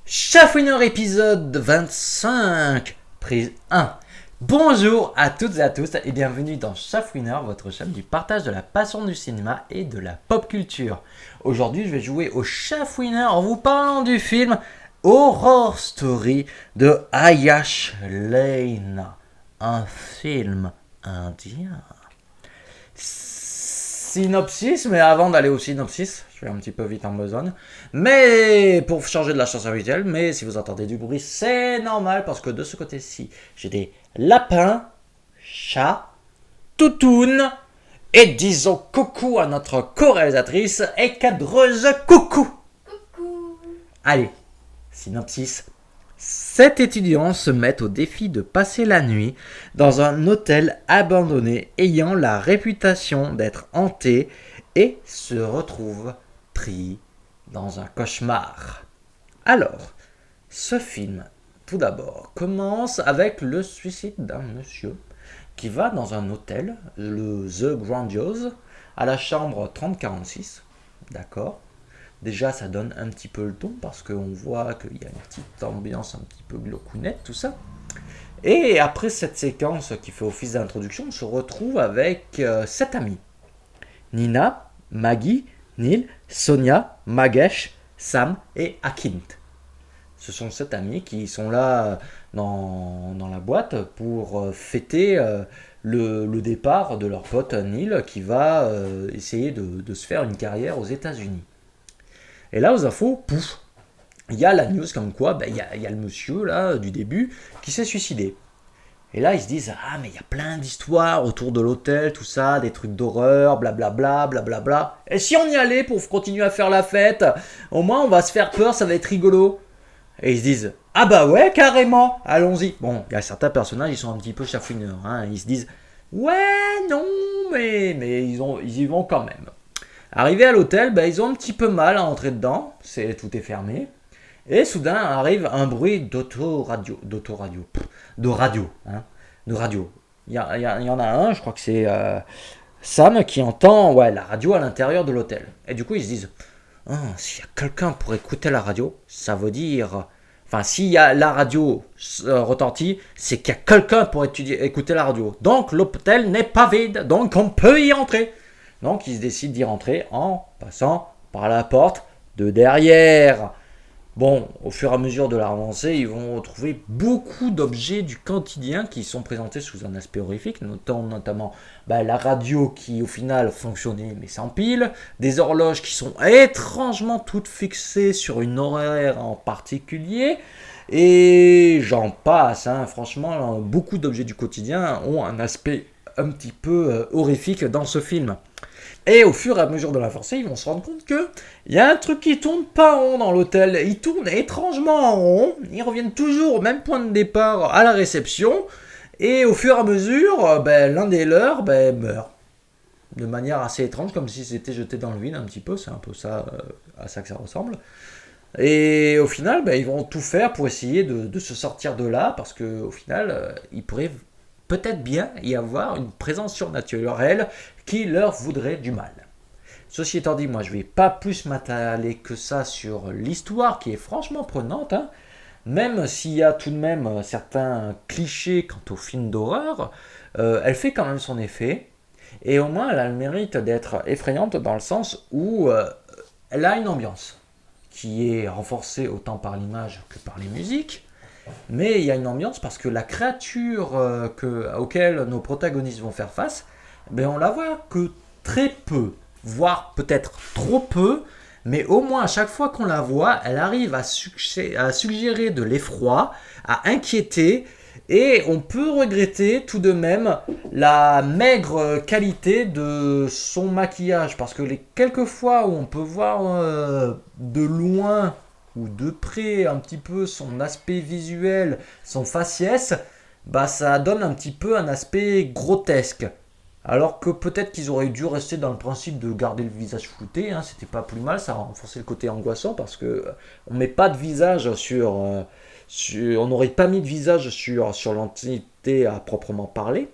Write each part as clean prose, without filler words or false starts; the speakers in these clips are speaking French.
Chafouineur épisode 25, prise 1. Bonjour à toutes et à tous et bienvenue dans Chafouineur, votre chaîne du partage de la passion du cinéma et de la pop culture. Aujourd'hui, je vais jouer au Chafouineur en vous parlant du film Horror Story de Ayash Lane, un film indien. Synopsis, mais avant d'aller au synopsis, je vais un petit peu vite en besogne. Mais pour changer de la chanson habituelle, mais si vous entendez du bruit, c'est normal parce que de ce côté-ci, j'ai des lapins, chats, toutounes et disons coucou à notre co-réalisatrice et cadreuse coucou. Coucou. Allez, synopsis. 7 étudiants se mettent au défi de passer la nuit dans un hôtel abandonné ayant la réputation d'être hanté et se retrouvent pris dans un cauchemar. Alors, ce film, tout d'abord, commence avec le suicide d'un monsieur qui va dans un hôtel, le The Grandiose, à la chambre 3046, d'accord. Déjà, ça donne un petit peu le ton parce qu'on voit qu'il y a une petite ambiance un petit peu glaucounette, tout ça. Et après cette séquence qui fait office d'introduction, on se retrouve avec 7 amis. Nina, Maggie, Neil, Sonia, Magesh, Sam et Akint. Ce sont 7 amis qui sont là dans la boîte pour fêter le départ de leur pote Neil qui va essayer de se faire une carrière aux États-Unis. Et là, aux infos, pouf, il y a la news comme quoi, il y a le monsieur là du début qui s'est suicidé. Et là, ils se disent, ah, mais il y a plein d'histoires autour de l'hôtel, tout ça, des trucs d'horreur, blablabla, blablabla. Et si on y allait pour continuer à faire la fête, au moins on va se faire peur, ça va être rigolo. Et ils se disent, ah bah ouais, carrément, allons-y. Bon, il y a certains personnages, ils sont un petit peu chafouineurs, hein. Ils se disent, ouais, non, mais ils y vont quand même. Arrivés à l'hôtel, ils ont un petit peu mal à entrer dedans, tout est fermé. Et soudain arrive un bruit de radio. Il y en a un, je crois que c'est Sam qui entend la radio à l'intérieur de l'hôtel. Et du coup ils se disent, s'il y a quelqu'un pour écouter la radio, ça veut dire... Enfin, s'il y a la radio retentie, c'est qu'il y a quelqu'un pour écouter la radio. Donc l'hôtel n'est pas vide, donc on peut y entrer. Donc ils décident d'y rentrer en passant par la porte de derrière. Bon, au fur et à mesure de l'avancée, ils vont retrouver beaucoup d'objets du quotidien qui sont présentés sous un aspect horrifique, notamment la radio qui au final fonctionnait mais sans pile, des horloges qui sont étrangement toutes fixées sur une horaire en particulier, et j'en passe, hein. Franchement, beaucoup d'objets du quotidien ont un aspect un petit peu horrifique dans ce film. Et au fur et à mesure de l'avancée, ils vont se rendre compte que il y a un truc qui tourne pas en rond dans l'hôtel. Ils tournent étrangement en rond. Ils reviennent toujours au même point de départ à la réception. Et au fur et à mesure, l'un des leurs meurt. De manière assez étrange, comme si c'était jeté dans le vide un petit peu. C'est un peu ça, à ça que ça ressemble. Et au final, ils vont tout faire pour essayer de se sortir de là. Parce qu'au final, ils pourraient peut-être bien y avoir une présence surnaturelle qui leur voudrait du mal. Ceci étant dit, moi je vais pas plus m'attarder que ça sur l'histoire qui est franchement prenante, hein. Même s'il y a tout de même certains clichés quant aux films d'horreur, elle fait quand même son effet, et au moins elle a le mérite d'être effrayante dans le sens où elle a une ambiance qui est renforcée autant par l'image que par les musiques. Mais il y a une ambiance parce que la créature auquel nos protagonistes vont faire face, on la voit que très peu, voire peut-être trop peu, mais au moins à chaque fois qu'on la voit, elle arrive à suggérer de l'effroi, à inquiéter, et on peut regretter tout de même la maigre qualité de son maquillage, parce que les quelques fois où on peut voir de loin ou de près un petit peu son aspect visuel, son faciès, ça donne un petit peu un aspect grotesque. Alors que peut-être qu'ils auraient dû rester dans le principe de garder le visage flouté, hein, c'était pas plus mal, ça a renforcé le côté angoissant parce que on met pas de visage on n'aurait pas mis de visage sur l'entité à proprement parler.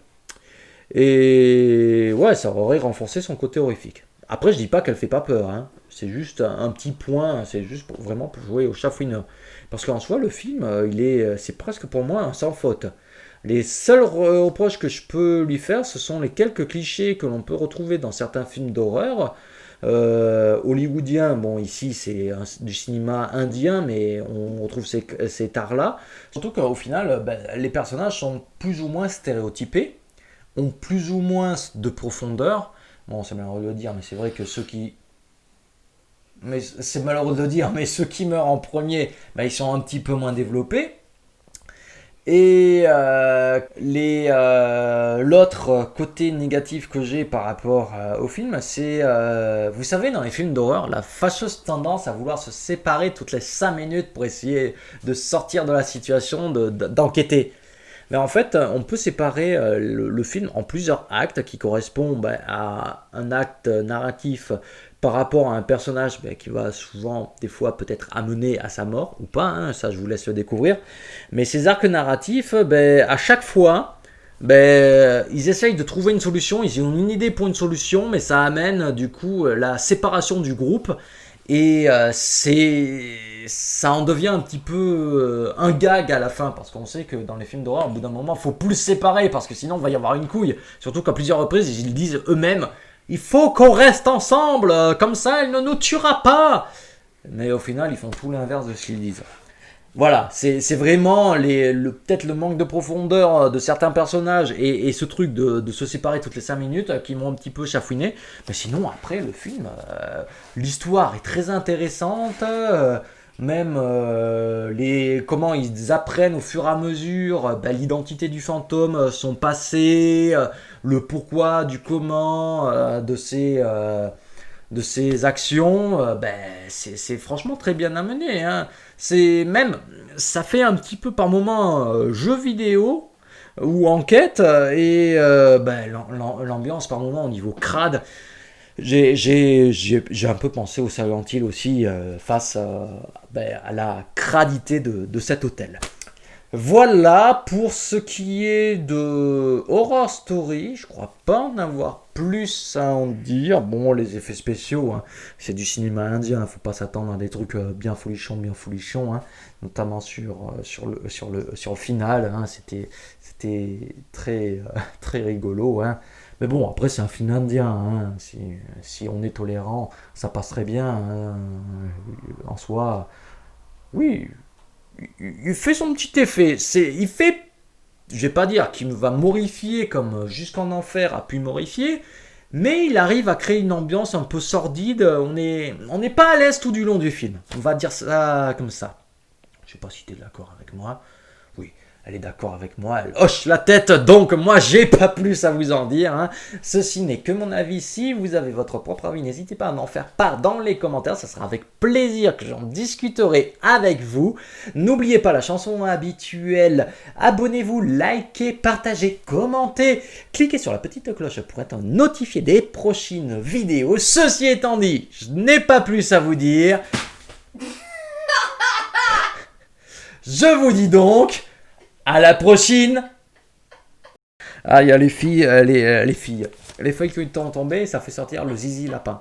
Et ouais, ça aurait renforcé son côté horrifique. Après, je dis pas qu'elle fait pas peur, hein. C'est juste un petit point, c'est juste vraiment pour jouer au chat fouineur. Parce qu'en soi, le film, c'est presque pour moi un sans faute. Les seuls reproches que je peux lui faire, ce sont les quelques clichés que l'on peut retrouver dans certains films d'horreur hollywoodiens. Bon, ici, du cinéma indien, mais on retrouve ces tares-là. Surtout qu'au final, les personnages sont plus ou moins stéréotypés, ont plus ou moins de profondeur. Bon, c'est malheureux de le dire, mais c'est vrai que c'est malheureux de le dire, mais ceux qui meurent en premier, ils sont un petit peu moins développés. Et l'autre côté négatif que j'ai par rapport au film, c'est, vous savez, dans les films d'horreur, la fâcheuse tendance à vouloir se séparer toutes les 5 minutes pour essayer de sortir de la situation, d'enquêter. Mais en fait, on peut séparer le film en plusieurs actes qui correspondent à un acte narratif par rapport à un personnage qui va souvent, des fois, peut-être amener à sa mort ou pas, hein, ça je vous laisse le découvrir. Mais ces arcs narratifs, à chaque fois, ils essayent de trouver une solution, ils ont une idée pour une solution, mais ça amène du coup la séparation du groupe. Et ça en devient un petit peu un gag à la fin, parce qu'on sait que dans les films d'horreur, au bout d'un moment, il faut plus se séparer, parce que sinon, il va y avoir une couille. Surtout qu'à plusieurs reprises, ils disent eux-mêmes, il faut qu'on reste ensemble, comme ça, elle ne nous tuera pas. Mais au final, ils font tout l'inverse de ce qu'ils disent. Voilà, c'est vraiment peut-être le manque de profondeur de certains personnages et ce truc de se séparer toutes les 5 minutes qui m'ont un petit peu chafouiné. Mais sinon, après, le film, l'histoire est très intéressante. Même comment ils apprennent au fur et à mesure l'identité du fantôme, son passé, le pourquoi, du comment de ses actions, c'est franchement très bien amené. Hein. Ça fait un petit peu par moment jeu vidéo ou enquête et l'ambiance par moment au niveau crade. J'ai un peu pensé au Silent Hill aussi face à la cradité de cet hôtel. Voilà pour ce qui est de Horror Story. Je crois pas en avoir plus à en dire. Bon, les effets spéciaux, hein, c'est du cinéma indien. Faut pas s'attendre à des trucs bien folichons, hein, notamment sur le final. Hein, c'était très très rigolo. Hein. Mais bon, après c'est un film indien. Hein, si on est tolérant, ça passerait bien. Hein, en soi, oui. Il fait son petit effet. Je vais pas dire qu'il va morifier comme Jusqu'en Enfer a pu morifier, mais il arrive à créer une ambiance un peu sordide. On n'est pas à l'aise tout du long du film. On va dire ça comme ça. Je sais pas si tu es d'accord avec moi. Oui, elle est d'accord avec moi. Elle hoche la tête, donc moi j'ai pas plus à vous en dire. Hein. Ceci n'est que mon avis. Si vous avez votre propre avis, n'hésitez pas à m'en faire part dans les commentaires. Ça sera avec plaisir que j'en discuterai avec vous. N'oubliez pas la chanson habituelle. Abonnez-vous, likez, partagez, commentez. Cliquez sur la petite cloche pour être notifié des prochaines vidéos. Ceci étant dit, je n'ai pas plus à vous dire. Je vous dis donc à la prochaine. Ah, il y a les filles, les feuilles qui sont tombées, ça fait sortir le zizi lapin.